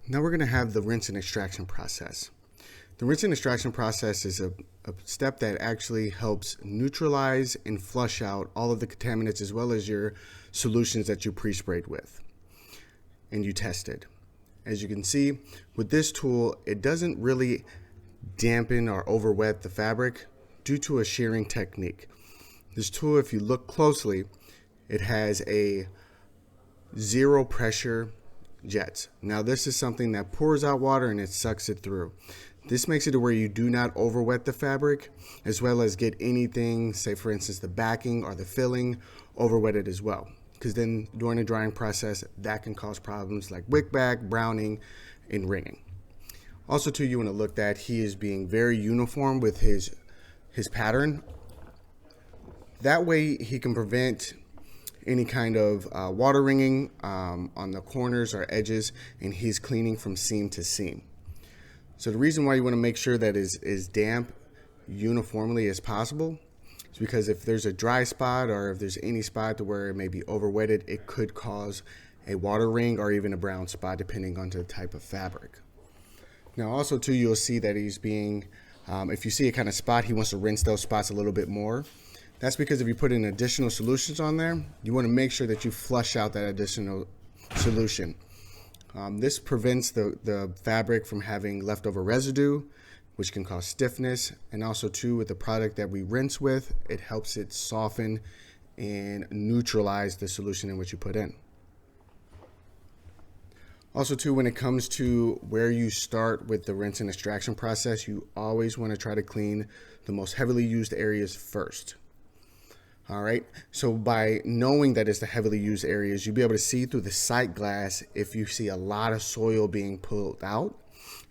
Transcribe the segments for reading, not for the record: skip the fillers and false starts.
Now we're going to have the rinse and extraction process. The rinse and extraction process is a step that actually helps neutralize and flush out all of the contaminants as well as your solutions that you pre-sprayed with and you tested. As you can see, with this tool, it doesn't really dampen or overwet the fabric due to a shearing technique. This tool, if you look closely, it has a zero pressure jets. Now this is something that pours out water and it sucks it through. This makes it to where you do not overwet the fabric as well as get anything, say for instance the backing or the filling, overwetted as well. Because then during the drying process that can cause problems like wick back, browning, and ringing. Also too, you want to look that he is being very uniform with his pattern. That way he can prevent any kind of water ringing on the corners or edges, and he's cleaning from seam to seam. So the reason why you want to make sure that is damp uniformly as possible is because if there's a dry spot or if there's any spot to where it may be overwetted, it could cause a water ring or even a brown spot depending on the type of fabric. Now also too, you'll see that he's being, if you see a kind of spot, he wants to rinse those spots a little bit more. That's because if you put in additional solutions on there, you want to make sure that you flush out that additional solution. This prevents the fabric from having leftover residue, which can cause stiffness. And also too, with the product that we rinse with, it helps it soften and neutralize the solution in which you put in. Also too, when it comes to where you start with the rinse and extraction process, you always want to try to clean the most heavily used areas first. All right, so by knowing that it's the heavily used areas, you'll be able to see through the sight glass if you see a lot of soil being pulled out,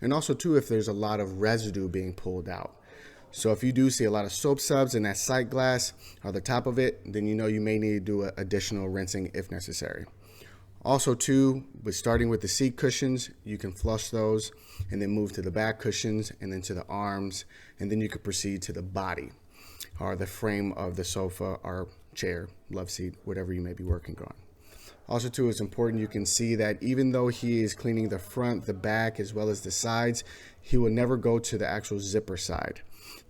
and also too if there's a lot of residue being pulled out. So if you do see a lot of soap subs in that sight glass or the top of it, then you know you may need to do additional rinsing if necessary. Also too, starting with the seat cushions, you can flush those and then move to the back cushions and then to the arms, and then you can proceed to the body or the frame of the sofa or chair, love seat, whatever you may be working on. Also too, it's important you can see that even though he is cleaning the front, the back, as well as the sides, he will never go to the actual zipper side.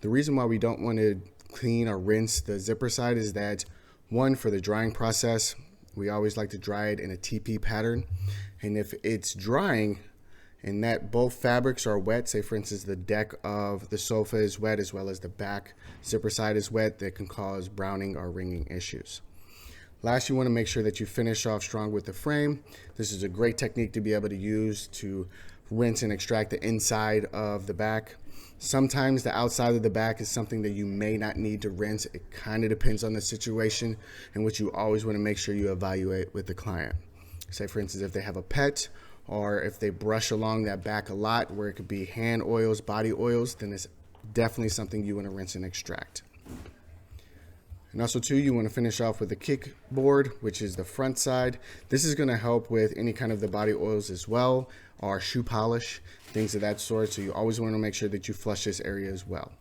The reason why we don't want to clean or rinse the zipper side is that, one, for the drying process, we always like to dry it in a TP pattern. And if it's drying and that both fabrics are wet, say for instance the deck of the sofa is wet as well as the back zipper side is wet, that can cause browning or ringing issues. Last, you want to make sure that you finish off strong with the frame. This is a great technique to be able to use to rinse and extract the inside of the back. Sometimes the outside of the back is something that you may not need to rinse. It kind of depends on the situation, in which you always want to make sure you evaluate with the client. Say for instance if they have a pet, or if they brush along that back a lot where it could be hand oils, body oils, then it's definitely something you want to rinse and extract. And also too, you want to finish off with the kick board, which is the front side. This is going to help with any kind of the body oils as well, or shoe polish, things of that sort. So you always want to make sure that you flush this area as well.